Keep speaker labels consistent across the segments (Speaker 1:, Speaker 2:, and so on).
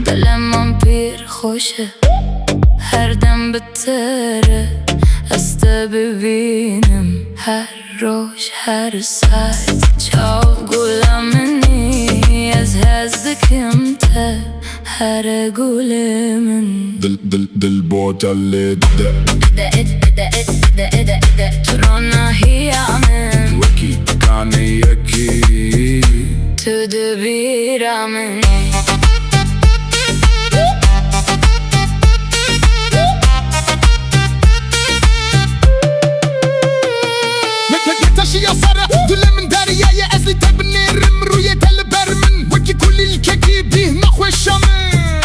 Speaker 1: دلم پیر خوشه هر دم بهتره از تو ببینم هر روز هر ساعت çok gülemini از هزدکم ته هر گلمن
Speaker 2: دل بوتالي
Speaker 1: ترونا هي من
Speaker 2: وكي كان يكي
Speaker 1: تدبير من
Speaker 3: تشي يسارة دل من دارية أزلي تبني رم روية البرمن وكي كل الكاكي بيه نخوي الشامن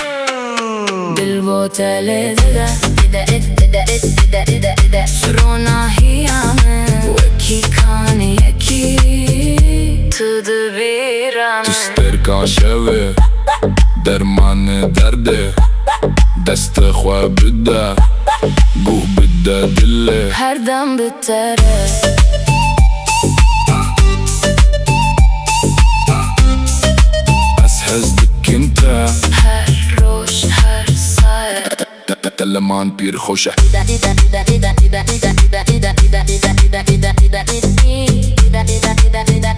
Speaker 1: دل بوتالي ترونا هي من وكي كان يكي تدبير من
Speaker 2: تستركان شوه درمان درده دست خواه بده گوه بده دله
Speaker 1: هر دم بهتره
Speaker 2: از هزدک انت
Speaker 1: هر روز هر ساعت
Speaker 2: دلمان پیر خوشه
Speaker 1: da